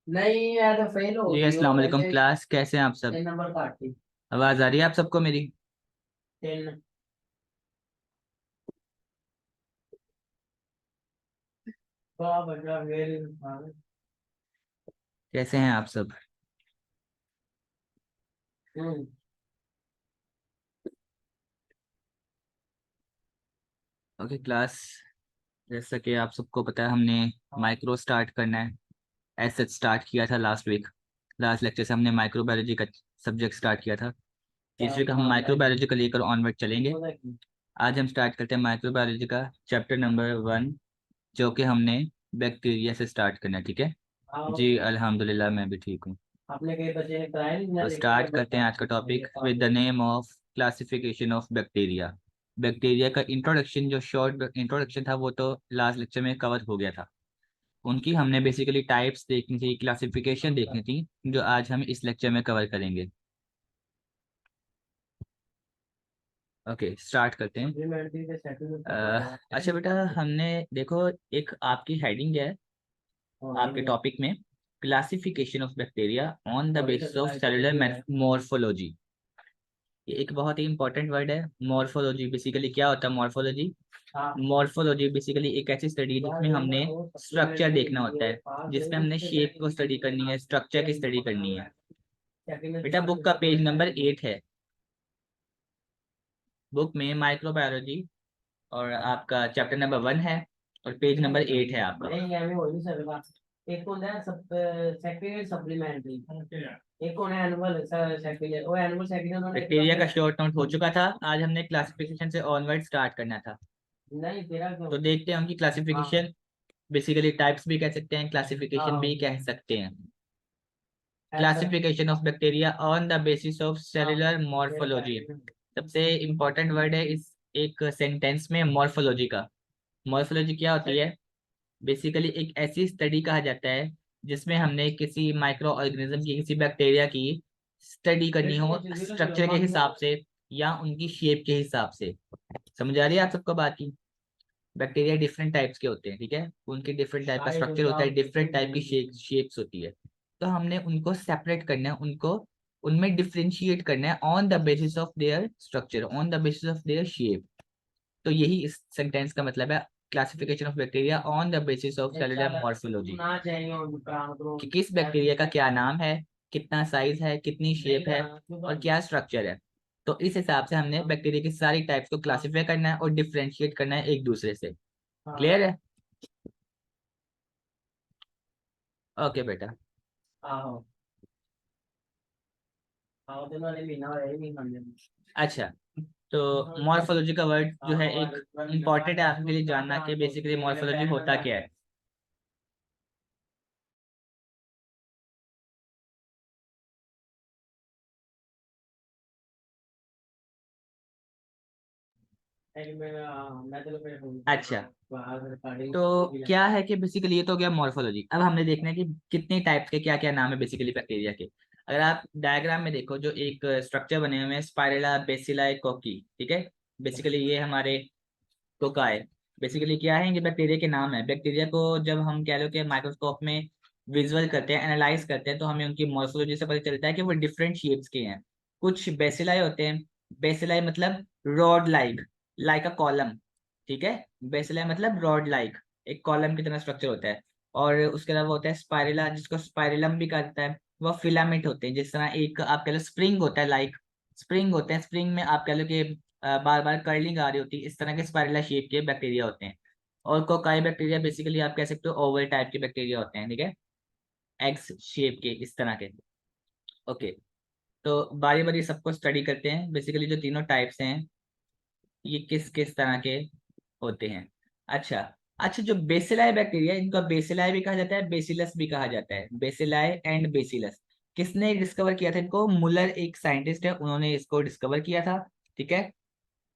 नहीं यार, तो फेल हो जी गई हो अस्सलाम वालेकुम वैसे। क्लास, कैसे हैं आप सब? 3 नंबर काटी। आवाज़ आ रही है आप सबको मेरी? 10। वाह बच्चा फेल। कैसे हैं आप सब? हम्म। ओके क्लास, जैसा कि आप सबको पता है हमने माइक्रो स्टार्ट करना है। ऐसे स्टार्ट किया था लास्ट वीक। लास्ट लेक्चर से हमने माइक्रोबायोलॉजी का सब्जेक्ट स्टार्ट किया था। इस वीक हम माइक्रोबायोलॉजी को लेकर ऑनवर्ड चलेंगे। आज हम स्टार्ट करते हैं माइक्रोबायोलॉजी का चैप्टर नंबर 1, जो कि हमने बैक्टीरिया से स्टार्ट करना है। ठीक है जी, अल्हम्दुलिल्लाह मैं भी ठीक हूँ। आपने कई बच्चे ने कराया नहीं ना, तो लेकिन स्टार्ट जब करते हैं आज का topic with the name of classification of bacteria. Bacteria का इंट्रोडक्शन, जो शॉर्ट इंट्रोडक्शन था वो तो लास्ट लेक्चर में कवर हो गया था। उनकी हमने बेसिकली टाइप्स देखनी थी, क्लासिफिकेशन देखनी थी, जो आज हम इस लेक्चर में कवर करेंगे। ओके स्टार्ट करते हैं। अच्छा बेटा, हमने देखो एक आपकी हेडिंग है आपके टॉपिक में, classification of bacteria on the basis of cellular morphology. ये एक बहुत ही इंपॉर्टेंट वर्ड है, मॉर्फोलॉजी। बेसिकली क्या होता है मॉर्फोलॉजी? मॉर्फोलॉजी बेसिकली एक ऐसी स्टडी है जिसमें हमने स्ट्रक्चर देखना होता है, जिसमें हमने शेप को स्टडी करनी है, स्ट्रक्चर की स्टडी करनी है। बेटा बुक का पेज नंबर 8 है, बुक में माइक्रोबायोलॉजी और आपका चैप्टर नंबर 1 है और पेज नंबर 8 है आपका। नहीं ऐਵੇਂ हो नहीं सकता। एक होता है सब सेक्रेटरी सप्लीमेंट्री, एक होना है एनुअल सेक्रेटरी, वो एनुअल सेक्रेटरी उन्होंने बैक्टीरिया का शॉर्ट नोट हो चुका था, आज हमने क्लासिफिकेशन से ऑनवर्ड स्टार्ट करना था। नहीं तेरा क्यों। तो देखते हैं उनकी हाँ क्लासिफिकेशन। बेसिकली टाइप्स भी कह सकते हैं, क्लासिफिकेशन हाँ भी कह सकते हैं। ऐसा। Classification of bacteria on the basis of हाँ सेलुलर मेरे मॉर्फोलॉजी। पैर में। सबसे इंपॉर्टेंट वर्ड है इस एक सेंटेंस में मॉर्फोलॉजी का। मॉर्फोलॉजी क्या होती है? बेसिकली एक ऐसी स्टडी कहा जाता है जिसमें हमने किसी माइक्रो ऑर्गेनिज्म की, किसी बैक्टीरिया की स्टडी करनी हो स्ट्रक्चर के हिसाब से या उनकी शेप के हिसाब से। समझ आ रही है आप सबको बात की? बैक्टीरिया डिफरेंट टाइप्स के होते हैं, ठीक है, उनके डिफरेंट टाइप का स्ट्रक्चर होता है, डिफरेंट टाइप की शेप्स होती है। तो हमने उनको सेपरेट करना है, उनको उनमें डिफ्रेंशिएट करना है on the basis of their structure, on the basis of their shape. तो यही इस सेंटेंस का मतलब है, classification of bacteria on the basis of cellular morphology. ना चाहिए उन काम करो। कि किस बैक्टीरिया का क्या नाम है, कितना साइज है, कितनी शेप है और क्या स्ट्रक्चर है। तो इस हिसाब से हमने बैक्टीरिया की सारी टाइप्स को क्लासिफाई करना है और डिफ्रेंशिएट करना है एक दूसरे से। क्लियर है? ओके बेटा। आओ आओ तो वाले महीना हो रही नहीं खाने। अच्छा, तो मॉर्फोलॉजी का वर्ड जो है एक इम्पॉर्टेंट है आपके लिए जानना कि बेसिकली मॉर्फोलॉजी होता क्या है। मैं तो अच्छा, बाहर काढ़ी। तो क्या है कि बेसिकली ये तो हो गया मॉर्फोलॉजी। अब हमने देखना है कि कितने टाइप्स के क्या क्या नाम है बेसिकली बैक्टीरिया के। अगर आप डायग्राम में देखो, जो एक स्ट्रक्चर बने हुए हैं, स्पाइरेला, बेसिलाई, कोकी, ठीक है। बेसिकली ये हमारे कोकाए। बेसिकली क्या है, ये बैक्टीरिया के नाम है। बैक्टीरिया को जब हम कह लो कि माइक्रोस्कोप में विजुअल करते हैं, एनालाइज करते हैं, तो हमें उनकी मॉर्फोलॉजी से पता चलता है कि वो डिफरेंट शेप्स के हैं। कुछ बेसिलाई होते हैं, बेसिलाई मतलब rod like, like a column, ठीक है। बेसिलाई मतलब रॉड लाइक, एक कॉलम की तरह स्ट्रक्चर होता है। और उसके अलावा होता है स्पाइरेला, जिसको स्पाइरेलम भी कहता है। वह फिलामेंट होते हैं, जिस तरह एक आप कह लो स्प्रिंग होता है, लाइक स्प्रिंग होते हैं। स्प्रिंग में आप कह लो कि बार बार कर्लिंग आ रही होती है, इस तरह के स्पाइरला शेप के बैक्टीरिया होते हैं। और कोकाई बैक्टीरिया बेसिकली आप कह सकते हो ओवल टाइप के बैक्टीरिया होते हैं, ठीक है, एग्स शेप के इस तरह के। ओके, तो बारी बारी सबको स्टडी करते हैं। बेसिकली जो तीनों टाइप्स हैं ये किस किस तरह के होते हैं। अच्छा, अच्छा, जो बेसिलाई बैक्टीरिया, इनको बेसिलाई भी कहा जाता है, बेसिलस भी कहा जाता है। बेसिलाई एंड बेसिलस, किसने डिस्कवर किया था इनको? मुलर एक साइंटिस्ट है, उन्होंने इसको डिस्कवर किया था, ठीक है।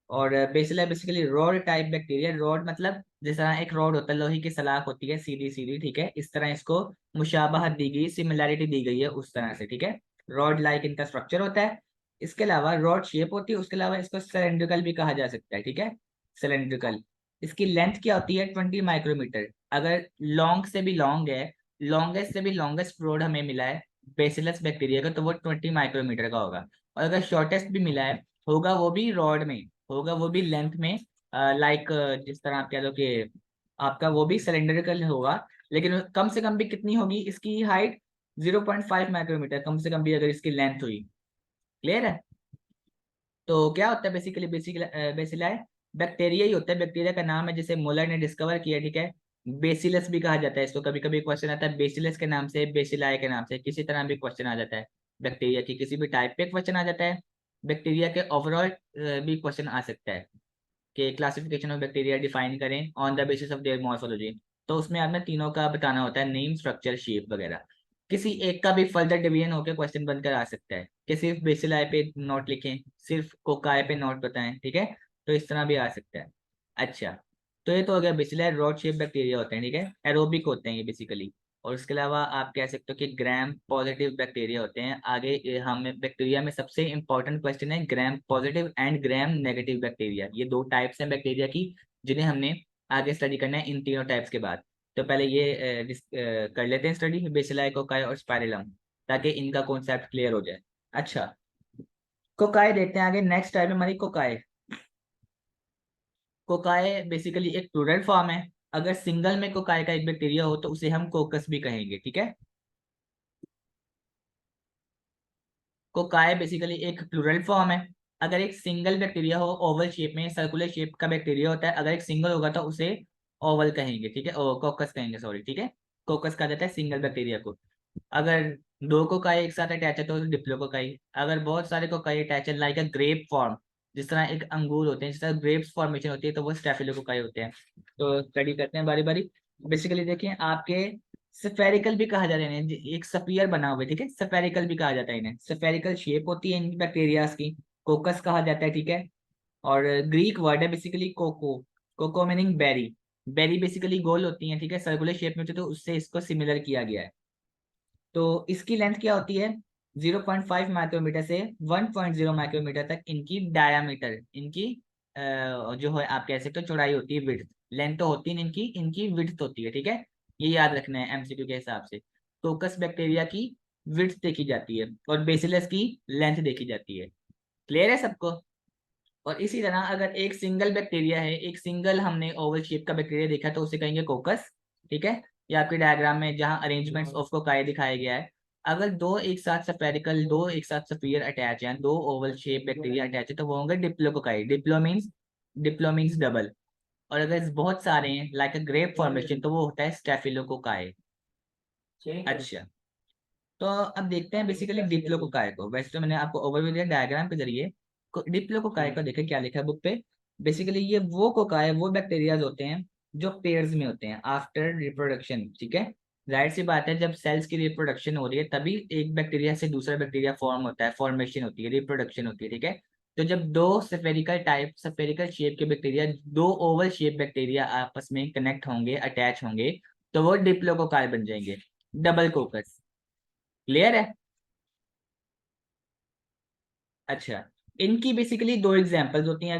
और bacilli basically rod type bacteria. Rod मतलब जिस तरह एक रॉड होता है, लोहे की सलाख होती है सीधी सीधी, ठीक है, इस तरह इसको मुशाबहत दी गई, सिमिलैरिटी दी गई है उस तरह से, ठीक है। रॉड लाइक इनका स्ट्रक्चर होता है। इसके अलावा रॉड शेप होती है, उसके अलावा इसको सिलेंड्रिकल भी कहा जा सकता है, ठीक है, सिलेंड्रिकल। इसकी लेंथ क्या होती है? 20 माइक्रोमीटर। अगर लॉन्ग से भी लॉन्ग है लॉन्गेस्ट से भी लॉन्गेस्ट प्रोड हमें मिला है बेसिलस बैक्टीरिया का, तो वो 20 माइक्रोमीटर का होगा। और अगर शॉर्टेस्ट भी मिला है, होगा वो भी रॉड में, होगा वो भी लेंथ में, लाइक जिस तरह आप कह लो कि आपका वो भी सिलेंडरिकल होगा, लेकिन कम से कम भी कितनी होगी इसकी हाइट, 0.5 माइक्रोमीटर कम से कम भी अगर इसकी लेंथ हुई। क्लियर है? तो क्या होता है बेसिकली, बेसिलाई बैक्टीरिया ही होता है, बैक्टीरिया का नाम है जिसे मुलर ने डिस्कवर किया, ठीक है। बेसिलस भी कहा जाता है इसको, कभी कभी क्वेश्चन आता है बेसिलस के नाम से, बेसिलाई के नाम से, किसी तरह भी क्वेश्चन आ जाता है, बैक्टीरिया की किसी भी टाइप पे क्वेश्चन आ जाता है, बैक्टीरिया के ओवरऑल भी क्वेश्चन आ सकता है कि क्लासिफिकेशन ऑफ बैक्टीरिया डिफाइन करें on the basis of their morphology. तो उसमें आपने तीनों का बताना होता है, नेम, स्ट्रक्चर, शेप वगैरह। किसी एक का भी फर्दर डिवीजन होकर क्वेश्चन बनकर आ सकता है कि सिर्फ बेसिलाई पे नोट लिखें, सिर्फ कोकाई पे नोट बताएं, ठीक है। तो इस तरह भी आ सकता है। अच्छा, तो ये तो हो गया बेसिलाई, रॉड शेप बैक्टीरिया होते हैं, ठीक है, एरोबिक होते हैं ये बेसिकली। और इसके अलावा आप कह सकते हो कि ग्राम पॉजिटिव बैक्टीरिया होते हैं। आगे हमें बैक्टीरिया में सबसे इंपॉर्टेंट क्वेश्चन है gram positive and gram negative bacteria, ये दो टाइप्स हैं बैक्टीरिया की जिन्हें हमने आगे स्टडी करना है इन तीनों टाइप्स के बाद। तो पहले ये कर लेते हैं स्टडी बेसिलाई, कोकाई और स्पाइरलम, ताकि इनका कॉन्सेप्ट क्लियर हो जाए। अच्छा, कोकाई देखते हैं आगे, नेक्स्ट टाइप है हमारी कोकाई। कोकाई बेसिकली एक प्लूरल फॉर्म है। अगर सिंगल में कोकाई का एक बैक्टीरिया हो तो उसे हम कोकस भी कहेंगे, ठीक है। कोकाई बेसिकली एक प्लूरल फॉर्म है। अगर एक सिंगल बैक्टीरिया हो, ओवल शेप में सर्कुलर शेप का बैक्टीरिया होता है, अगर एक सिंगल होगा तो उसे ओवल कहेंगे, ठीक है, कोकस कहेंगे, सॉरी, ठीक है। कोकस कहा जाता है सिंगल बैक्टीरिया को। अगर दो कोकाई एक साथ अटैच है तो डिप्लोकोकाई। अगर बहुत सारे कोकाई अटैच है लाइक अ ग्रेप फॉर्म, जिस तरह एक अंगूर होते हैं, जिस तरह ग्रेप्स फॉर्मेशन होती है, तो वो स्टेफिलोकोकाई होते हैं। तो स्टडी करते हैं बारी बारी। बेसिकली देखिए आपके स्फेरिकल भी कहा जाता है इन्हें, एक सफियर बना हुआ है, ठीक है, स्फेरिकल भी कहा जाता है इन्हें, स्फेरिकल शेप होती है इन बैक्टीरियाज की। कोकस कहा जाता है, ठीक है। और ग्रीक वर्ड है basically coccus, coccus meaning berry. Berry basically गोल होती है, ठीक है, सर्कुलर शेप में होती है, तो उससे इसको सिमिलर किया गया है। तो इसकी लेंथ क्या होती है, 0.5 माइक्रोमीटर से 1.0 माइक्रोमीटर तक इनकी डायामीटर, इनकी जो है आप कह सकते हो चौड़ाई होती है, विड्थ। लेंथ तो होती है इनकी, इनकी विड्थ होती है, ठीक है। ये याद रखना है एमसीक्यू के हिसाब से। कोकस बैक्टीरिया की विड्थ देखी जाती है और बेसिलस की लेंथ देखी जाती है। क्लियर है सबको? और इसी तरह अगर एक सिंगल बैक्टीरिया है, एक सिंगल हमने ओवल शेप का बैक्टीरिया देखा तो उसे कहेंगे कोकस, ठीक है। ये आपके डायग्राम में जहां अरेंजमेंट्स ऑफ कोकाई दिखाया गया है। अगर दो एक साथ स्फेरिकल, दो एक साथ स्फीयर अटैच हैं, दो ओवल शेप बैक्टीरिया अटैच है, तो वो होंगे डिप्लोकोकाई। Diplo means double. और अगर बहुत सारे हैं लाइक अ ग्रेप फॉर्मेशन, तो वो होता है स्टेफिलोकोकाई। अच्छा, तो अब देखते हैं बेसिकली डिप्लोकोकाई को। वैसे तो मैंने आपको ओवरव्यू दिया डायग्राम के जरिए। डिप्लोकोकाई को देखें क्या लिखा है बुक पे। बेसिकली ये वो कोकाई, वो बैक्टीरियाज होते हैं जो पेयर्स में होते हैं आफ्टर रिप्रोडक्शन, ठीक है। जाहिर सी बात है, जब सेल्स की रिप्रोडक्शन हो रही है तभी एक बैक्टीरिया से दूसरा बैक्टीरिया फॉर्म होता है, फॉर्मेशन होती है, रिप्रोडक्शन होती है, ठीक है। तो जब दो स्फेरिकल शेप के बैक्टीरिया, दो ओवल शेप बैक्टीरिया आपस में कनेक्ट होंगे, अटैच होंगे, तो वो डिप्लोकोकाई बन जाएंगे, डबल कोकस। क्लियर है? अच्छा, इनकी बेसिकली दो एग्जांपल्स होती हैं।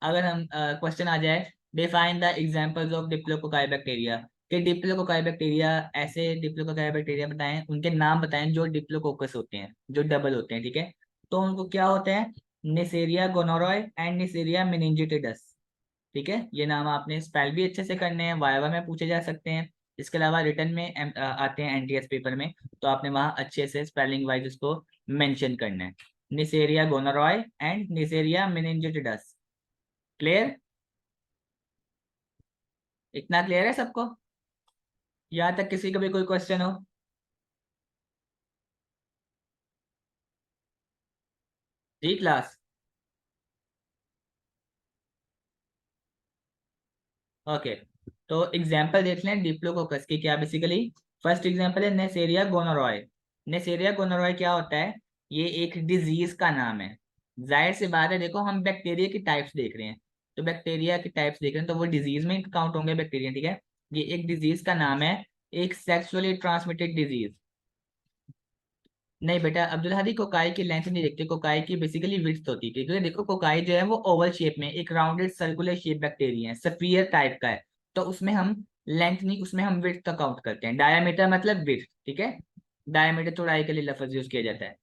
अगर हम क्वेश्चन आ जाए, define the examples of diplococci bacteria, कि डिप्लोकोकाई बैक्टीरिया, ऐसे डिप्लोकोकाई बैक्टीरिया बताएं, उनके नाम बताएं जो डिप्लोकोकस होते हैं, जो डबल होते हैं, ठीक है। तो उनको क्या होते हैं, नेसेरिया गोनोरॉय एंड नेसेरिया मेनिंजिटिडस, ठीक है। ये नाम आपने स्पेल भी अच्छे से करने हैं, वाइवा में पूछे जा सकते हैं। इसके अलावा रिटर्न में आते हैं एनटीएस पेपर में, तो आपने वहां अच्छे से स्पेलिंग वाइज उसको मेंशन करना है। Neisseria gonorrhoeae and Neisseria meningitidis. Clear? इतना क्लियर है सबको? यहाँ तक किसी का भी कोई क्वेश्चन हो? जी क्लास। ओके, तो एग्जाम्पल देख लें डिप्लोकोकस की क्या बेसिकली। फर्स्ट एग्जाम्पल है नेसेरिया गोनोरॉय। नेसेरिया गोनोरॉय क्या होता है, ये एक डिजीज का नाम है। जाहिर सी बात है, देखो हम बैक्टीरिया की टाइप्स देख रहे हैं, तो बैक्टीरिया की टाइप्स देख रहे हैं तो वो डिजीज में काउंट होंगे बैक्टीरिया, ठीक है। ये एक डिजीज का नाम है, एक सेक्सुअली ट्रांसमिटेड डिजीज। नहीं बेटा, अब्दुल हदी कोकाई की लेंथ नहीं देखते, कोकाई की बेसिकली विड्थ होती है, क्योंकि देखो कोकाई जो है वो ओवल शेप में एक राउंडेड सर्कुलर शेप बैक्टीरिया है, सफियर टाइप का है। तो उसमें हम लेंथ नहीं, उसमें हम विड्थ का काउंट करते हैं। डायमीटर मतलब विड्थ, ठीक है, डायमीटर चौड़ाई के लिए लफ्ज यूज किया जाता है।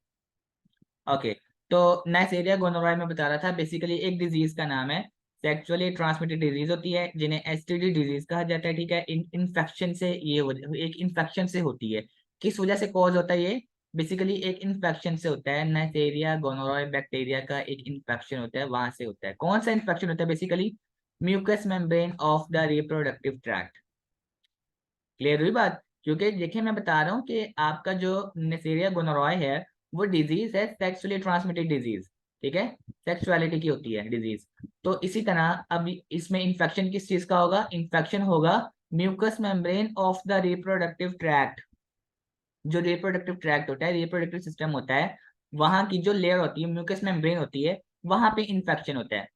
ओके, तो नेसेरिया गोनोरॉय में बता रहा था, बेसिकली एक डिजीज का नाम है, सेक्सुअली ट्रांसमिटेड डिजीज होती है जिन्हें एसटीडी डिजीज कहा जाता है, ठीक है। इन्फेक्शन से ये एक इन्फेक्शन से होती है। किस वजह से कॉज होता है ये? बेसिकली एक इन्फेक्शन से होता है। नेसेरिया गोनोरॉय बैक्टीरिया का एक इन्फेक्शन होता है, वहां से होता है। कौन सा इन्फेक्शन होता है? Basically mucous membrane of the reproductive tract. Clear हुई बात? क्योंकि देखिए मैं बता रहा हूँ कि आपका जो नेसेरिया गोनोरॉय है वो डिजीज है, सेक्सुअली ट्रांसमिटेड डिजीज, ठीक है, सेक्सुअलिटी की होती है डिजीज। तो इसी तरह अब इसमें इन्फेक्शन किस चीज का होगा? इन्फेक्शन होगा mucous membrane of the reproductive tract. जो रिप्रोडक्टिव ट्रैक्ट होता है, रिप्रोडक्टिव सिस्टम होता है, वहां की जो लेयर होती है, म्यूकस मेम्ब्रेन होती है, वहां पे इन्फेक्शन होता है।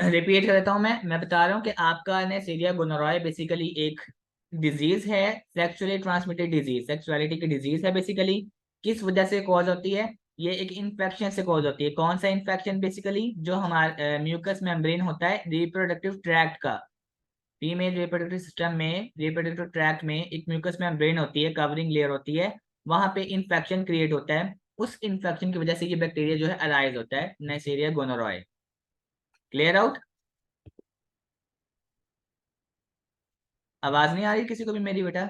रिपीट कर देता हूँ मैं बता रहा हूँ कि आपका नेसेरिया गोनोरॉय बेसिकली एक डिजीज है, सेक्सुअली ट्रांसमिटेड डिजीज, सेक्सुअलिटी की डिजीज है बेसिकली। किस वजह से कॉज होती है? ये एक इन्फेक्शन से कॉज होती है। कौन सा इन्फेक्शन? बेसिकली जो हमारा म्यूकस मेम्ब्रेन होता है रिप्रोडक्टिव ट्रैक्ट का, फीमेल रिप्रोडक्टिव सिस्टम में, रिप्रोडक्टिव ट्रैक्ट में एक म्यूकस मेम्ब्रेन होती है, कवरिंग लेयर होती है, वहां पे इन्फेक्शन क्रिएट होता है। उस इन्फेक्शन की वजह से ये बैक्टीरिया जो है अराइज होता है, नेसेरिया गोनोरॉय। Clear out? आवाज नहीं आ रही किसी को भी मेरी बेटा?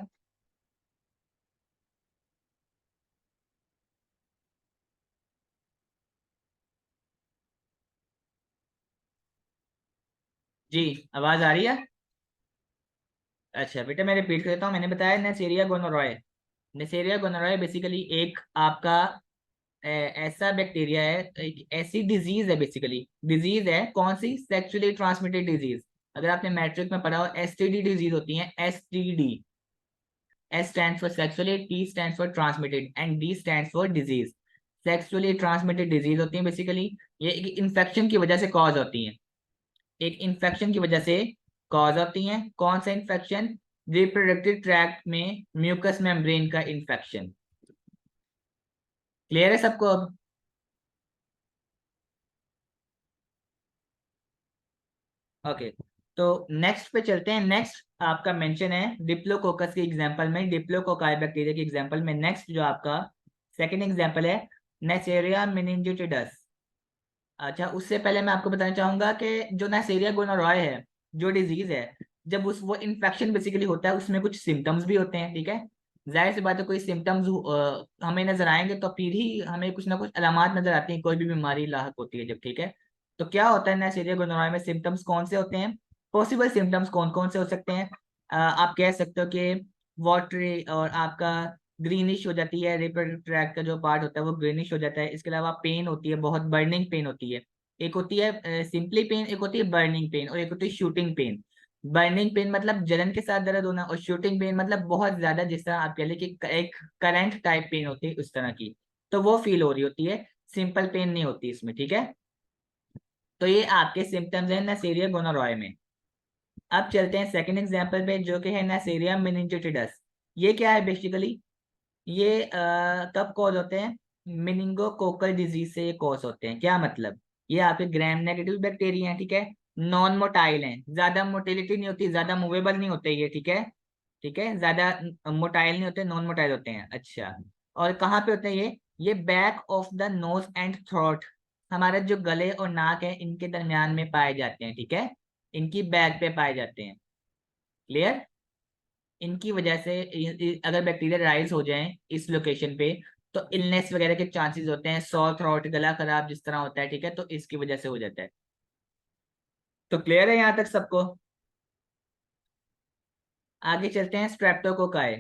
जी, आवाज आ रही है? अच्छा बेटा, मैं रिपीट कर देता हूँ। मैंने बताया नेसेरिया गोनोरॉय। नेसेरिया गोनोरॉय बेसिकली एक आपका ऐसा बैक्टीरिया है, एक ऐसी डिजीज है, बेसिकली डिजीज है। कौन सी? Sexually transmitted disease. अगर आपने मैट्रिक में पढ़ा हो, एसटीडी डिजीज होती है, STD. S stands for sexually, T stands for transmitted and D stands for disease. Sexually transmitted disease होती है बेसिकली, ये एक इन्फेक्शन की वजह से कॉज होती है, एक इन्फेक्शन की वजह से कॉज होती हैं। कौन सा इन्फेक्शन? रिप्रोडक्टिव ट्रैक्ट में म्यूकस मेम्ब्रेन का इन्फेक्शन। क्लियर है सबको अब? ओके, तो नेक्स्ट पे चलते हैं। नेक्स्ट आपका मेंशन है डिप्लोकोकस के एग्जांपल में, डिप्लोकोकाई बैक्टीरिया के एग्जांपल में। नेक्स्ट जो आपका सेकंड एग्जांपल है नेसेरिया मेनिंजिटिडस। अच्छा, उससे पहले मैं आपको बताना चाहूंगा कि जो नेसेरिया गोनोरॉय है, जो डिजीज है, जब उस वो इन्फेक्शन बेसिकली होता है, उसमें कुछ सिम्टम्स भी होते हैं, ठीक है। जाहिर सी बात है, कोई सिम्टम्स हमें नजर आएंगे तो फिर ही हमें कुछ ना कुछ अलामात नजर आती हैं, कोई भी बीमारी लाहक होती है जब, ठीक है। तो क्या होता है नेसेरिया गोनोरॉय में? सिम्टम्स कौन से होते हैं? पॉसिबल सिम्टम्स कौन कौन से हो सकते हैं? आप कह सकते हो कि वाटरी और आपका ग्रीनिश हो जाती है, रिप्रोडक्टिव ट्रैक्ट का जो पार्ट होता है वो ग्रीनिश हो जाता है। इसके अलावा पेन होती है, बहुत बर्निंग पेन होती है। एक होती है सिंपली पेन, एक होती है बर्निंग पेन, और एक होती है शूटिंग पेन। बर्निंग पेन मतलब जलन के साथ दर्द होना, और शूटिंग पेन मतलब बहुत ज्यादा, जिस तरह आप कह लें कि एक करंट टाइप पेन होती है, उस तरह की। तो वो फील हो रही होती है, सिंपल पेन नहीं होती इसमें, ठीक है। तो ये आपके सिम्टम्स हैं नेसेरिया गोनोरॉय में। अब चलते हैं सेकंड एग्जांपल पे, जो कि है नेसेरिया मेनिंजिटिडस। ये क्या है बेसिकली? ये कब कॉज होते हैं? मिनिंगोकोकल डिजीज से ये कॉज होते हैं। क्या मतलब? ये आपके ग्राम नेगेटिव बैक्टीरिया हैं, ठीक है, नॉन मोटाइल हैं, ज्यादा मोटिलिटी नहीं होती, ज्यादा मूवेबल नहीं होते ये, ठीक है, ठीक है, ज्यादा मोटाइल नहीं होते, नॉन मोटाइल होते हैं। अच्छा, और कहाँ पे होते हैं ये back of the nose and throat, हमारे जो गले और नाक है इनके दरमियान में पाए जाते हैं, ठीक है, इनकी बैक पे पाए जाते हैं। क्लियर? इनकी वजह से अगर बैक्टीरिया राइज हो जाए इस लोकेशन पे, तो इलनेस वगैरह के चांसेस होते हैं, सॉर थ्रोट, गला खराब जिस तरह होता है, ठीक है, तो इसकी वजह से हो जाता है। तो क्लियर है यहाँ तक सबको? आगे चलते हैं स्ट्रेप्टोकोकाई।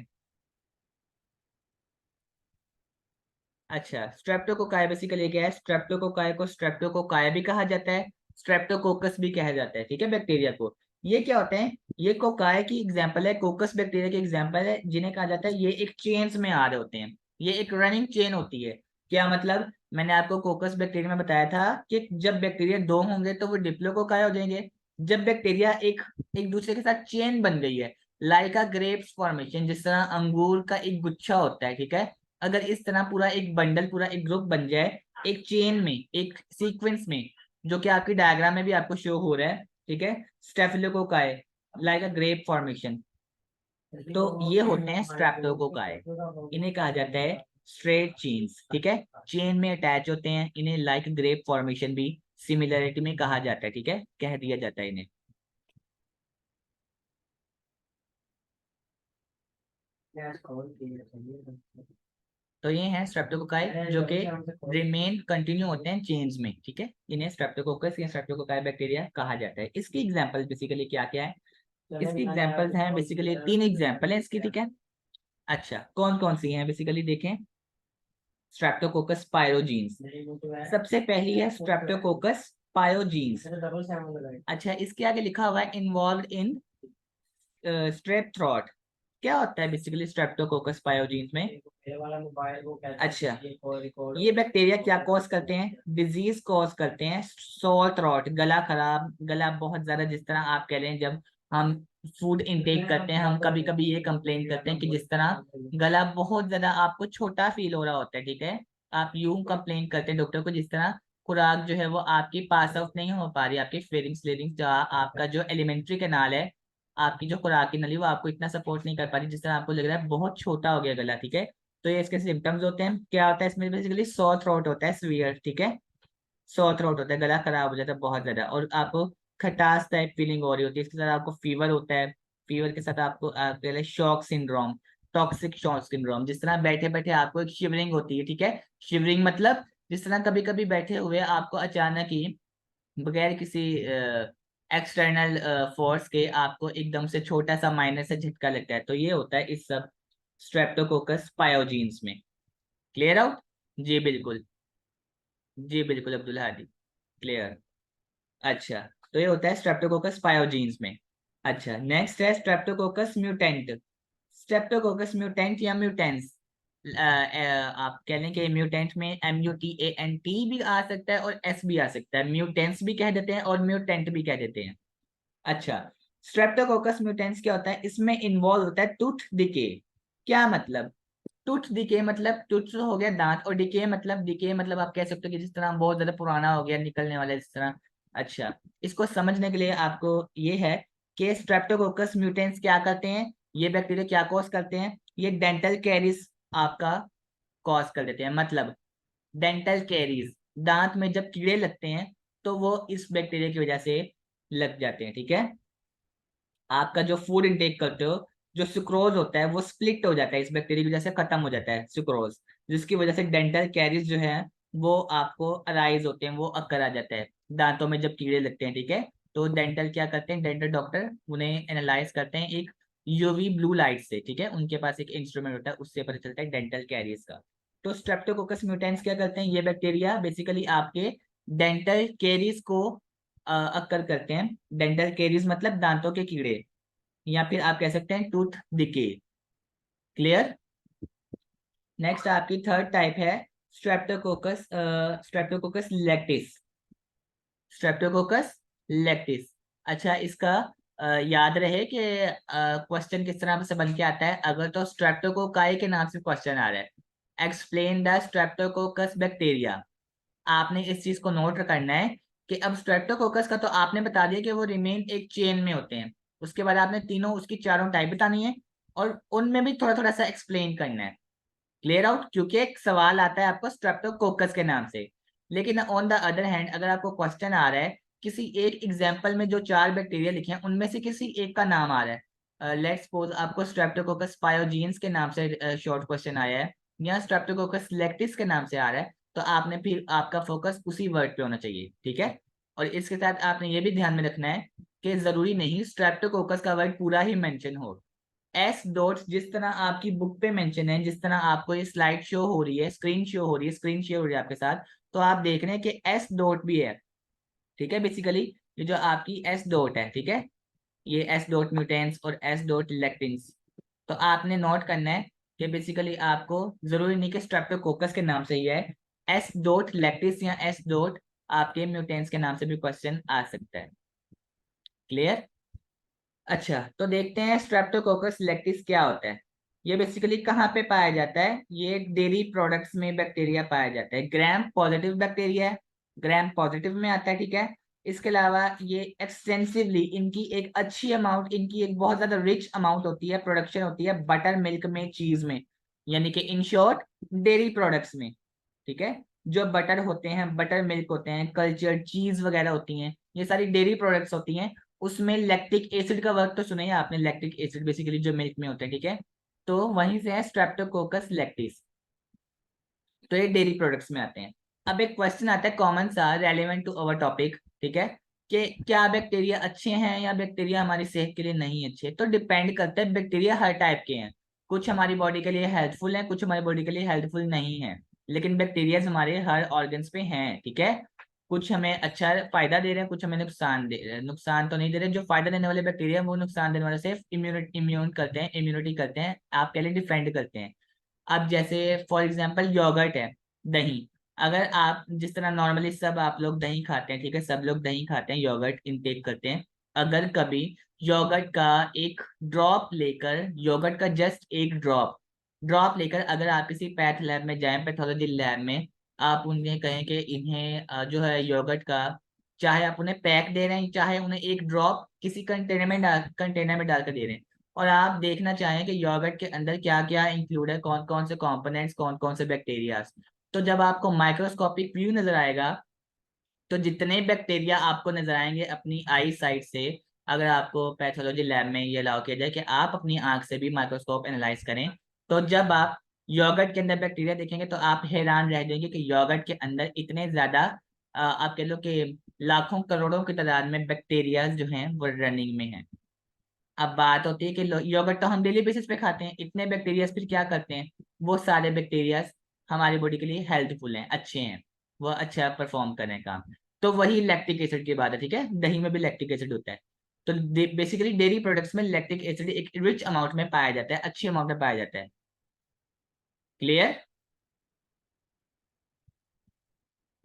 अच्छा, स्ट्रेप्टोकोकाई बेसिकली क्या है? स्ट्रेप्टोकोकाई को स्ट्रेप्टोकोकाई भी कहा जाता है, स्ट्रेप्टोकोकस भी कहा जाता है, ठीक है, बैक्टीरिया को। ये क्या होते हैं? ये कोकाई की एग्जांपल है, कोकस बैक्टीरिया की एग्जांपल है, जिन्हें कहा जाता है ये एक चेन्स में आ रहे होते हैं, ये एक रनिंग चेन होती है। क्या मतलब? मैंने आपको कोकस बैक्टीरिया में बताया था कि जब बैक्टीरिया दो होंगे तो वो डिप्लोकोकाई हो जाएंगे। जब बैक्टीरिया एक एक दूसरे के साथ चेन बन गई है, लाइक अ ग्रेप्स फॉर्मेशन, जिस तरह अंगूर का एक गुच्छा होता है, ठीक है, अगर इस तरह पूरा एक बंडल, पूरा एक ग्रुप बन जाए, एक चेन में, एक सीक्वेंस में, जो कि आपकी डायग्राम में भी आपको शो हो रहा है, ठीक है, staphylococci. Like a grape formation. तो ये होते हैं स्ट्रेप्टोकोकाई, इन्हें कहा जाता है स्ट्रेट चेन्स, ठीक है, चेन में अटैच होते हैं, इन्हें लाइक ग्रेप फॉर्मेशन भी सिमिलरिटी में कहा जाता है, ठीक है, कह दिया जाता है इन्हें। तो ये हैं स्ट्रेप्टोकोकाई जो कि रिमेन कंटिन्यू होते हैं चेन्स में, ठीक है, इन्हें स्ट्रेप्टोकोकस या स्ट्रेप्टोकोकाई बैक्टीरिया कहा जाता है। इसकी एग्जांपल बेसिकली क्या क्या है, इसकी एग्जांपल्स हैं बेसिकली 3 एग्जांपल है इसकी, ठीक है। अच्छा, कौन कौन सी हैं बेसिकली देखें। स्ट्रेप्टोकोकस पायरोजीन्स, सबसे पहली है स्ट्रेप्टोकोकस पायोजीन्स। अच्छा, इसके आगे लिखा हुआ है इन्वॉल्व इन स्ट्रेप थ्रॉट। क्या होता है बेसिकली स्ट्रेप्टोकोकस पायोजीन्स में। अच्छा, ये बैक्टीरिया क्या कॉज करते हैं, डिजीज कॉज करते हैं, सोर थ्रॉट, गला खराब, गला बहुत ज्यादा, जिस तरह आप कह लें जब हम फूड इनटेक करते हैं हम कभी कभी ये कंप्लेन करते हैं कि जिस तरह गला बहुत ज्यादा आपको छोटा फील हो रहा होता है, ठीक है, आप यूं कंप्लेन करते हैं डॉक्टर को जिस तरह खुराक जो है वो आपकी पास आउट नहीं हो पा रही, आपकी फेरिंग्स लेरिंग्स जो आपका जो एलिमेंट्री कैनाल है, आपकी जो खुराक की नली वो आपको इतना सपोर्ट नहीं कर पा रही, जिस तरह आपको लग रहा है बहुत छोटा हो गया गला, ठीक है। तो ये इसके सिम्टम्स होते हैं। क्या होता है इसमें बेसिकली सॉर थ्रोट होता है, सीवियर, ठीक है, सॉर थ्रोट होता है, गला खराब हो जाता है बहुत ज्यादा, और आपको खटास टाइप फीलिंग हो रही होती है, इसके साथ आपको फीवर होता है, फीवर के साथ आपको पहले shock syndrome, toxic shock syndrome, जिस तरह बैठे बैठे आपको एक शिवरिंग होती है, ठीक है, शिवरिंग मतलब जिस तरह कभी कभी बैठे हुए आपको अचानक ही बगैर किसी एक्सटर्नल फोर्स के आपको एकदम से छोटा सा माइनर से झटका लगता है, तो ये होता है इस सब स्ट्रेप्टोकोकस पायोजीन्स में। Clear out. जी बिल्कुल, जी बिल्कुल अब्दुल हादी, क्लियर। अच्छा, तो ये होता है स्ट्रेप्टोकोकस पायोजीन्स में। अच्छा, नेक्स्ट है स्ट्रेप्टोकोकस म्यूटेंट। स्ट्रेप्टोकोकस म्यूटेंट या म्यूटेंस, आप कह लें कि म्यूटेंट में MUTANT भी आ सकता है और S भी आ सकता है, म्यूटेंस भी कह देते हैं और म्यूटेंट भी कह देते हैं। अच्छा, स्ट्रेप्टोकोकस म्यूटेंस क्या होता है, इसमें इन्वॉल्व होता है टूथ डिके। क्या मतलब, टूथ डिके मतलब टूथ हो गया दांत, और डिके मतलब आप कह सकते हो कि जिस तरह बहुत ज्यादा पुराना हो गया, निकलने वाला जिस तरह। अच्छा, इसको समझने के लिए आपको ये है कि स्ट्रेप्टोकोकस म्यूटेंस क्या करते हैं, ये बैक्टीरिया क्या कॉज करते हैं, ये डेंटल कैरीज आपका कॉज कर देते हैं। मतलब डेंटल कैरीज, दांत में जब कीड़े लगते हैं तो वो इस बैक्टीरिया की वजह से लग जाते हैं, ठीक है। आपका जो फूड इंटेक करते हो, जो सुक्रोज होता है वो स्प्लिट हो जाता है, इस बैक्टीरिया की वजह से खत्म हो जाता है सुक्रोज, जिसकी वजह से डेंटल कैरीज जो है वो आपको अराइज होते हैं, वो अक्कर आ जाता है दांतों में जब कीड़े लगते हैं, ठीक है। तो डेंटल क्या करते हैं, डेंटल डॉक्टर उन्हें एनालाइज करते हैं एक यूवी ब्लू लाइट से, ठीक है, उनके पास एक इंस्ट्रूमेंट होता है, उससे पता चलता है डेंटल कैरीज का। तो स्ट्रेप्टोकोकस म्यूटेंस क्या करते हैं, ये बैक्टीरिया बेसिकली आपके डेंटल कैरीज को अक्कर करते हैं। डेंटल कैरीज मतलब दांतों के कीड़े, या फिर आप कह सकते हैं टूथ डिके। क्लियर। नेक्स्ट आपकी थर्ड टाइप है Streptococcus, Streptococcus lactis, Streptococcus lactis. अच्छा, इसका याद रहे कि क्वेश्चन किस तरह से बन के आता है, अगर तो स्ट्रेप्टोकोकाई के नाम से क्वेश्चन आ रहा है, एक्सप्लेन द स्ट्रेप्टोकोकस बैक्टीरिया, आपने इस चीज को नोट करना है कि अब स्ट्रेप्टोकोकस का तो आपने बता दिया कि वो रिमेन एक चेन में होते हैं, उसके बाद आपने तीनों उसकी चारों टाइप बतानी है और उनमें भी थोड़ा थोड़ा सा एक्सप्लेन करना है। क्लियर आउट, क्योंकि एक सवाल आता है आपको स्ट्रेप्टोकोकस के नाम से, लेकिन ऑन द अदर हैंड अगर आपको क्वेश्चन आ रहा है किसी एक एग्जाम्पल में जो 4 बैक्टीरिया लिखे हैं उनमें से किसी एक का नाम आ रहा है, लेट्स सपोज आपको स्ट्रेप्टोकोकस पायोजीन्स के नाम से शॉर्ट क्वेश्चन आया है, या स्ट्रेप्टोकोकस लैक्टिस के नाम से आ रहा है, तो आपने फिर आपका फोकस उसी वर्ड पे होना चाहिए, ठीक है। और इसके साथ आपने ये भी ध्यान में रखना है कि जरूरी नहीं स्ट्रेप्टोकोकस का वर्ड पूरा ही मेंशन हो। एस डॉट जिस तरह आपकी बुक पे मेंशन है, जिस तरह आपको ये स्लाइड शो हो रही है, स्क्रीन शो हो रही है, स्क्रीन शेयर हो रही है आपके साथ, तो आप देख रहे हैं कि एस डॉट भी है, ठीक है। बेसिकली ये जो आपकी एस डॉट है, ठीक है, ये एस डॉट म्यूटेंस और एस डॉट लेक्टिन्स, तो आपने नोट करना है कि बेसिकली आपको जरूरी नहीं कि स्ट्रेप्टोकोकस के नाम से ही है, एस डॉट लेक्टिस या एस डॉट आपके म्यूटेंस के नाम से भी क्वेश्चन आ सकता है। क्लियर। अच्छा, तो देखते हैं स्ट्रेप्टोकोकस लैक्टिस क्या होता है। ये बेसिकली कहाँ पे पाया जाता है, ये डेयरी प्रोडक्ट्स में बैक्टीरिया पाया जाता है, ग्राम पॉजिटिव बैक्टीरिया है, ग्राम पॉजिटिव में आता है, ठीक है। इसके अलावा ये एक्सटेंसिवली इनकी एक अच्छी अमाउंट, इनकी एक बहुत ज्यादा रिच अमाउंट होती है, प्रोडक्शन होती है बटर मिल्क में, चीज में, यानी कि इन शॉर्ट डेयरी प्रोडक्ट्स में। ठीक है, जो बटर होते हैं, बटर मिल्क होते हैं, कल्चर्ड चीज वगैरह होती हैं, ये सारी डेयरी प्रोडक्ट्स होती हैं। उसमें लैक्टिक एसिड का वर्क तो सुना ही है आपने, लैक्टिक एसिड बेसिकली जो मिल्क में होते हैं। ठीक है, तो वहीं से है स्ट्रेप्टोकोकस लैक्टिस। तो ये डेयरी प्रोडक्ट्स में आते हैं। अब एक क्वेश्चन आता है कॉमन सा, रेलेवेंट टू अवर टॉपिक, ठीक है, कि क्या बैक्टीरिया अच्छे हैं या बैक्टीरिया हमारी सेहत के लिए नहीं अच्छे। तो डिपेंड करता है, बैक्टीरिया हर टाइप के हैं, कुछ हमारी बॉडी के लिए हेल्पफुल हैं, कुछ हमारी बॉडी के लिए हेल्पफुल नहीं है, लेकिन बैक्टीरिया हमारे हर ऑर्गन्स पे हैं। ठीक है, कुछ हमें अच्छा फायदा दे रहे हैं, कुछ हमें नुकसान दे रहे हैं। नुकसान तो नहीं दे रहे, जो फायदा देने वाले बैक्टीरिया वो नुकसान देने वाले सिर्फ इम्यून करते हैं, इम्यूनिटी करते हैं, आपके लिए डिफेंड करते हैं। अब जैसे फॉर एग्जांपल योगर्ट है, दही, अगर आप जिस तरह नॉर्मली सब आप लोग दही खाते हैं, ठीक है, सब लोग दही खाते हैं, योगर्ट इनटेक करते हैं। अगर कभी योगर्ट का एक ड्रॉप लेकर, योगर्ट का जस्ट एक ड्रॉप ड्रॉप लेकर अगर आप किसी पैथ लैब में जाएं, पैथोलॉजी लैब में, आप उन्हें कहें कि इन्हें जो है योगर्ट का, चाहे आप उन्हें पैक दे रहे हैं, चाहे उन्हें एक ड्रॉप किसी कंटेनर में डालकर दे रहे हैं, और आप देखना चाहें कि योगर्ट के अंदर क्या क्या इंक्लूड है, कौन कौन से कंपोनेंट्स, कौन कौन से बैक्टीरियाज, तो जब आपको माइक्रोस्कोपिक व्यू नजर आएगा, तो जितने बैक्टीरिया आपको नजर आएंगे अपनी आई साइट से, अगर आपको पैथोलॉजी लैब में ये अलाउ किया जाए कि आप अपनी आंख से भी माइक्रोस्कोप एनालाइज करें, तो जब आप योगर्ट के अंदर बैक्टीरिया देखेंगे तो आप हैरान रह जाएंगे कि योगर्ट के अंदर इतने ज्यादा आप कह लो कि लाखों करोड़ों की तादाद में बैक्टीरिया जो हैं वो रनिंग में हैं। अब बात होती है कि योगर्ट तो हम डेली बेसिस पे खाते हैं, इतने बैक्टीरिया फिर क्या करते हैं, वो सारे बैक्टीरिया हमारी बॉडी के लिए हेल्पफुल हैं, अच्छे हैं, वो अच्छा परफॉर्म कर रहे हैं काम। तो वही लैक्टिक एसिड की बात है, ठीक है, दही में भी लैक्टिक एसिड होता है। तो बेसिकली डेयरी प्रोडक्ट्स में लैक्टिक एसिड एक रिच अमाउंट में पाया जाता है, अच्छी अमाउंट में पाया जाता है। क्लियर?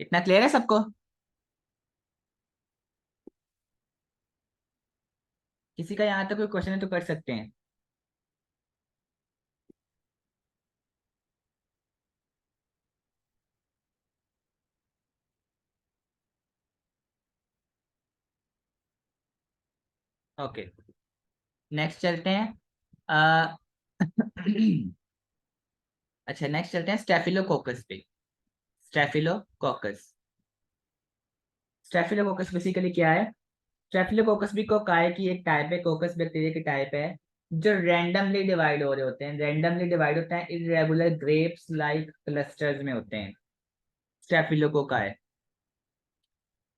इतना क्लियर है सबको? किसी का यहाँ तक कोई क्वेश्चन है तो कर सकते हैं। ओके, नेक्स्ट चलते हैं। अ, अच्छा, नेक्स्ट चलते हैं स्टेफिलोकोकस पे। स्टेफिलोकोकस, स्टेफिलोकोकस बेसिकली क्या है? स्टेफिलोकोकस भी कोकाई की एक टाइप है, कोकस बैक्टीरिया की टाइप है, जो रैंडमली डिवाइड हो रहे होते हैं, रैंडमली डिवाइड होते हैं, इरेगुलर ग्रेप्स लाइक क्लस्टर्स में होते हैं स्टेफिलोकोकाई।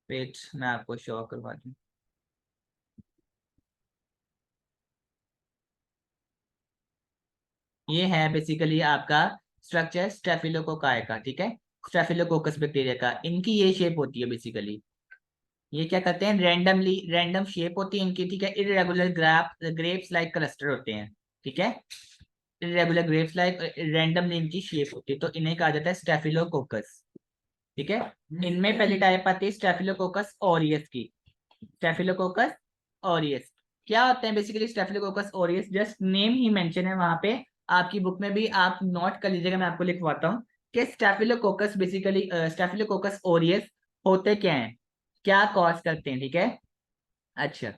वेट, मैं आपको शो करवा दूं। ये है बेसिकली आपका स्ट्रक्चर स्टेफिलोकोकाई का, ठीक है, स्टेफिलोकोकस बैक्टीरिया का, इनकी ये शेप होती है बेसिकली। ये क्या करते हैं, रैंडमली, रैंडम शेप होती है इनकी, ठीक है, इरेगुलर ग्रेप्स लाइक क्लस्टर होते हैं, ठीक है, इरेगुलर ग्रेप्स लाइक रैंडमली इनकी शेप होती है, तो इन्हें कहा जाता है स्टेफिलोकोकस। ठीक है, इनमें पहली टाइप आती है स्टेफिलोकोकस ऑरियस की। स्टेफिलोकोकस ऑरियस क्या होते हैं basically? Staphylococcus aureus just name ही मेंशन है वहां पे, आपकी बुक में भी आप नोट कर लीजिएगा, मैं आपको लिखवाता हूँ कि स्टेफिलोकोकस बेसिकली, स्टेफिलोकोकस ऑरियस होते क्या हैं, क्या कॉज करते हैं, ठीक है। अच्छा,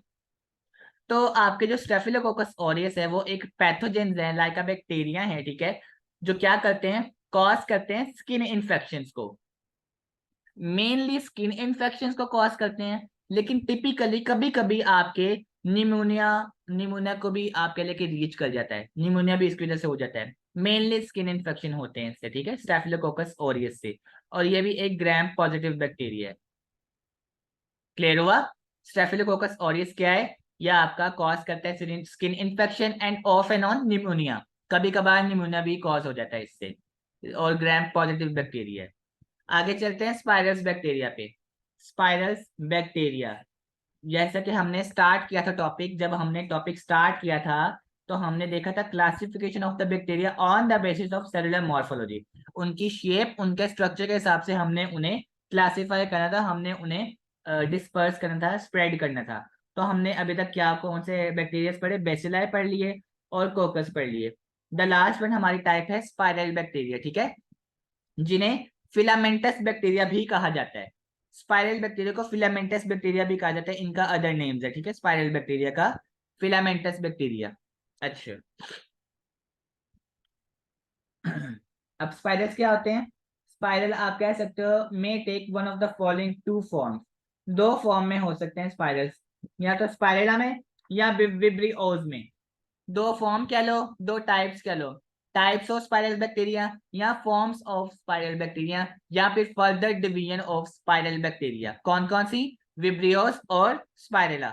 तो आपके जो स्टेफिलोकोकस ऑरियस है वो एक पैथोजेन है, लाइक अ बैक्टीरिया है, ठीक है, जो क्या करते हैं, कॉज करते हैं स्किन इन्फेक्शंस को, मेनली स्किन इन्फेक्शंस को कॉज करते हैं, लेकिन टिपिकली कभी कभी आपके निमोनिया, निमोनिया को भी आपके लेके रीच कर जाता है, निमोनिया भी इसकी वजह से हो जाता है, मेनली स्किन इन्फेक्शन होते हैं इससे, ठीक है, स्टेफिलोकोकस ऑरियस से, और ये भी एक ग्राम पॉजिटिव बैक्टीरिया है। क्लियर हुआ? स्टेफिलोकोकस ऑरियस क्या है? यह आपका कॉज करता है skin infection end of and on pneumonia, कभी कभार निमोनिया भी कॉज हो जाता है इससे, और ग्राम पॉजिटिव बैक्टीरिया है। आगे चलते हैं स्पाइरल्स बैक्टीरिया पे। स्पाइरल्स बैक्टीरिया, जैसा कि हमने स्टार्ट किया था टॉपिक, जब हमने टॉपिक स्टार्ट किया था तो हमने देखा था classification of the bacteria on the basis of cellular morphology, उनकी शेप, उनके स्ट्रक्चर के हिसाब से हमने उन्हें क्लासिफाई करना था, हमने उन्हें डिस्पर्स करना था, स्प्रेड करना था। तो हमने अभी तक क्या, कौन से बैक्टीरिया पढ़े? बेसिलाई पढ़ लिए और कोकस पढ़ लिए। द लास्ट वन हमारी टाइप है स्पाइरल बैक्टीरिया, ठीक है, जिन्हें फिलामेंटस बैक्टीरिया भी कहा जाता है। स्पाइरल बैक्टीरिया को फिलामेंटस बैक्टीरिया भी कहा जाता है, इनका अदर नेम्स है, ठीक है, स्पाइरल बैक्टीरिया का फिलामेंटस बैक्टीरिया। अच्छा अब स्पाइरल्स क्या होते हैं? स्पाइरल आप कह सकते हो may take one of the following two forms, दो फॉर्म में हो सकते हैं स्पाइरल्स, या तो स्पाइरेला में या विब्रियोज में। दो फॉर्म कह लो, दो टाइप्स कह लो, टाइप्स ऑफ स्पाइरल बैक्टीरिया या फॉर्म्स ऑफ स्पाइरल बैक्टीरिया, या फिर further division of spiral bacteria. कौन कौन सी? विब्रियोस और स्पाइरेला।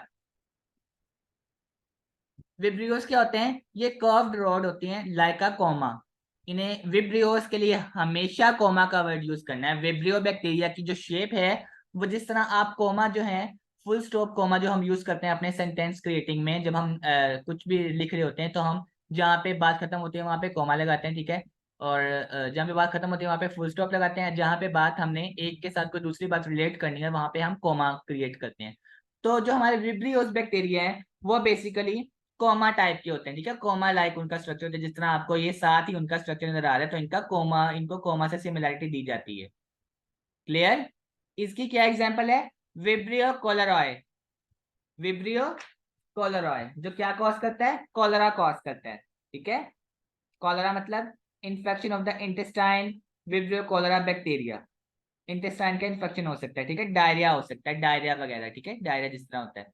विब्रियोस क्या होते हैं? ये कर्व्ड रॉड होती हैं लाइक अ कोमा। इन्हें विब्रियोस के लिए हमेशा कोमा का वर्ड यूज करना है। विब्रियो बैक्टीरिया की जो शेप है वो जिस तरह आप कोमा जो है, फुल स्टॉप कोमा जो हम यूज करते हैं अपने सेंटेंस क्रिएटिंग में, जब हम कुछ भी लिख रहे होते हैं तो हम जहाँ पे बात खत्म होती है वहां पे कोमा लगाते हैं, ठीक है, और जहाँ पे बात खत्म होती है वहां पे फुल स्टॉप लगाते हैं, जहाँ पे बात हमने एक के साथ कोई दूसरी बात रिलेट करनी है वहां पे हम कोमा क्रिएट करते हैं। तो जो हमारे विब्रियोस बैक्टीरिया है वो बेसिकली कोमा टाइप के होते हैं, ठीक है, कोमा लाइक उनका स्ट्रक्चर होता है, जिस तरह आपको ये साथ ही उनका स्ट्रक्चर नजर आ रहा है, तो इनका कोमा, इनको कोमा से सिमिलरिटी दी जाती है। क्लियर? इसकी क्या एग्जांपल है? विब्रियो कोलेरॉय। विब्रियो कोलेरॉय जो क्या कॉज करता है? कॉलरा कॉज करता है, ठीक है। कॉलरा मतलब infection of the intestine, vibrio cholerae bacteria, intestine का इन्फेक्शन हो सकता है, ठीक है, डायरिया हो सकता है, डायरिया वगैरह, ठीक है, डायरिया जिस तरह होता है,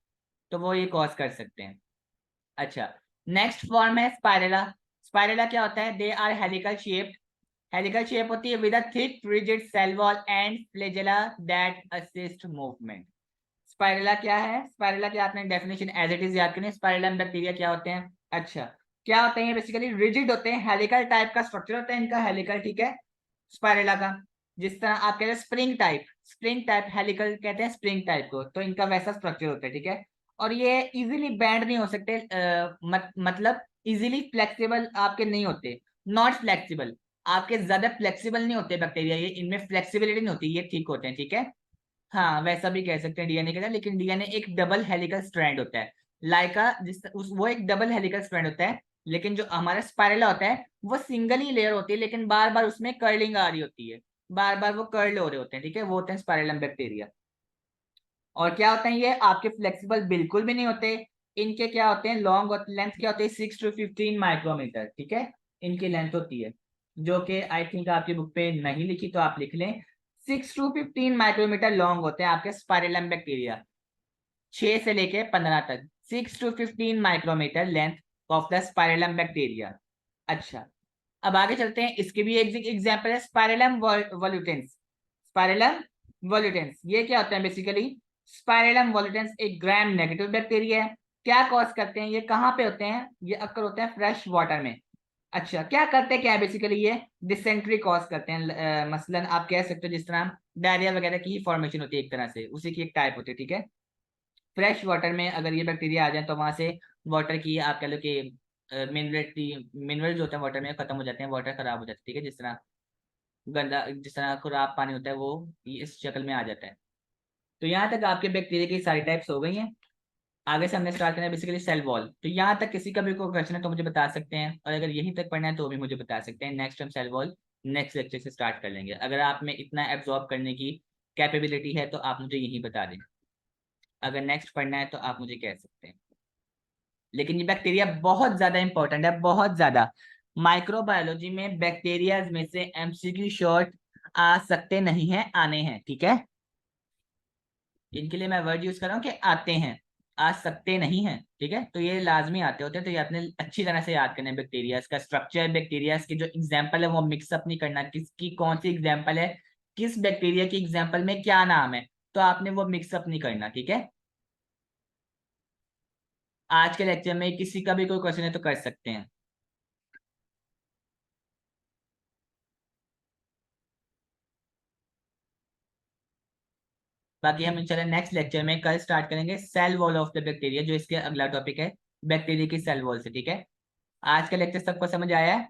तो वो ये कॉज कर सकते हैं। अच्छा, नेक्स्ट फॉर्म है स्पाइरेला। स्पाइरेला क्या होता है? They are helical shaped. Helical shape होती है with a thick rigid cell wall and flagella that assist movement. Spirilla क्या है? स्पाइरेला की आपने डेफिनेशन एज इट इज याद करनी। स्पाइरेला बैक्टीरिया क्या होते हैं? अच्छा, क्या होते हैं? बेसिकली रिजिड होते हैं, हेलिकल टाइप का स्ट्रक्चर होता है इनका, हेलिकल, ठीक है, स्पाइरेला का। जिस तरह आप कहते हैं spring type, spring type helical कहते हैं स्प्रिंग टाइप को, तो इनका वैसा स्ट्रक्चर होता है, ठीक है। और ये इजीली बैंड नहीं हो सकते, मतलब इजीली फ्लेक्सिबल आपके नहीं होते, नॉट फ्लेक्सिबल, आपके ज्यादा फ्लेक्सिबल नहीं होते बैक्टीरिया, ये इनमें फ्लेक्सिबिलिटी नहीं होती, ये ठीक होते हैं, ठीक है। हाँ वैसा भी कह सकते हैं डीएनए के लिए, लेकिन डीएनए एक डबल हेलिकल स्ट्रैंड होता है, लाइका वो एक डबल हेलिकल स्ट्रैंड होता है, लेकिन जो हमारा स्पाइरला होता है वो सिंगल ही लेयर होती है, लेकिन बार बार उसमें कर्लिंग आ रही होती है, बार बार वो कर्ल हो रहे होते हैं, ठीक है, वो होते हैं स्पाइरलम बैक्टीरिया। और क्या होते हैं? ये आपके फ्लेक्सिबल बिल्कुल भी नहीं होते। इनके क्या होते हैं? लॉन्ग और लेंथ क्या होती है? 6 to 15 माइक्रोमीटर, ठीक है, इनकी लेंथ होती है, जो कि आई थिंक आपकी बुक पे नहीं लिखी तो आप लिख लें। 6 to 15 माइक्रोमीटर लॉन्ग होते हैं आपके स्पाइरलम बैक्टीरिया, 6 से लेके 15 तक, 6 to 15 micrometre length of the spirillum bacteria. अच्छा, अब आगे चलते हैं, इसके भी एक एग्जांपल है स्पाइरलम वोल्यूटेंस। स्पाइरलम वोल्यूटेंस ये क्या होता है? बेसिकली स्पाइरलम वोल्यूटेंस एक ग्राम नेगेटिव बैक्टीरिया है। क्या कॉज करते हैं? ये कहाँ पे होते हैं? ये अक्सर होते हैं फ्रेश वाटर में। अच्छा, क्या करते हैं? क्या है बेसिकली? ये डिसेंट्री कॉज करते हैं, मसलन आप कह सकते हो जिस तरह डायरिया वगैरह की ही फॉर्मेशन होती है, एक तरह से उसी की एक टाइप होती है, ठीक है। फ्रेश वाटर में अगर ये बैक्टीरिया आ जाए तो वहां से वाटर की आप कह लो कि मिनरल जो होते हैं वाटर में खत्म हो जाते हैं, वाटर खराब हो जाता है, ठीक है, जिस तरह गंदा, जिस तरह खराब पानी होता है वो इस शक्ल में आ जाता है। तो यहाँ तक आपके बैक्टीरिया की सारी टाइप्स हो गई हैं। आगे से हमने स्टार्ट करना है बेसिकली सेल वॉल। तो यहाँ तक किसी का भी कोई क्वेश्चन है तो मुझे बता सकते हैं, और अगर यहीं तक पढ़ना है तो भी मुझे बता सकते हैं। नेक्स्ट हम सेल वॉल नेक्स्ट लेक्चर से स्टार्ट कर लेंगे। अगर आप में इतना एब्जॉर्ब करने की कैपेबिलिटी है तो आप मुझे यही बता दें, अगर नेक्स्ट पढ़ना है तो आप मुझे कह सकते हैं। लेकिन ये बैक्टीरिया बहुत ज्यादा इंपॉर्टेंट है, बहुत ज्यादा। माइक्रोबायोलॉजी में बैक्टीरिया में से एमसीक्यू शॉर्ट आ सकते नहीं है, आने हैं, ठीक है। इनके लिए मैं वर्ड यूज कर रहा हूँ कि आते हैं, आ सकते नहीं हैं, ठीक है, तो ये लाजमी आते होते हैं, तो ये आपने अच्छी तरह से याद करना है। बैक्टीरिया का स्ट्रक्चर, बैक्टीरिया के जो एग्जाम्पल है वो मिक्सअप नहीं करना, किसकी कौन सी एग्जाम्पल है, किस बैक्टीरिया की एग्जाम्पल में क्या नाम है, तो आपने वो मिक्सअप नहीं करना, ठीक है। आज के लेक्चर में किसी का भी कोई क्वेश्चन है तो कर सकते हैं। बाकी हम इंशाल्लाह नेक्स्ट लेक्चर में कल स्टार्ट करेंगे cell wall of the bacteria, जो इसके अगला टॉपिक है बैक्टीरिया की सेल वॉल से, ठीक है। आज का लेक्चर सबको समझ आया है?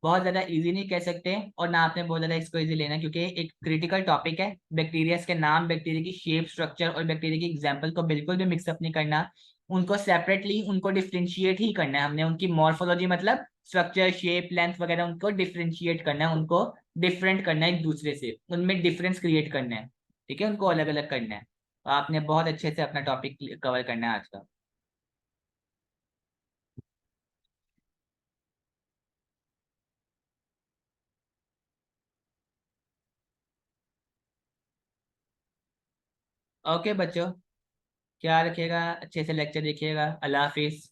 बहुत ज्यादा इजी नहीं कह सकते, और ना आपने बहुत ज्यादा इसको इजी लेना, क्योंकि एक क्रिटिकल टॉपिक है। बैक्टीरिया के नाम, बैक्टीरिया की शेप, स्ट्रक्चर और बैक्टीरिया की एग्जांपल को बिल्कुल भी मिक्सअप नहीं करना, उनको सेपरेटली, उनको डिफ्रेंशिएट ही करना है हमने। उनकी मॉर्फोलॉजी मतलब स्ट्रक्चर, शेप, लेंथ वगैरह, उनको डिफ्रेंशिएट करना है, उनको डिफरेंट करना है एक दूसरे से, उनमें डिफरेंस क्रिएट करना है। ठीक है, उनको अलग अलग करना है। तो आपने बहुत अच्छे से अपना टॉपिक कवर करना है आज का। ओके बच्चों, ख्याल रखिएगा, अच्छे से लेक्चर देखिएगा। अल्लाह हाफिज।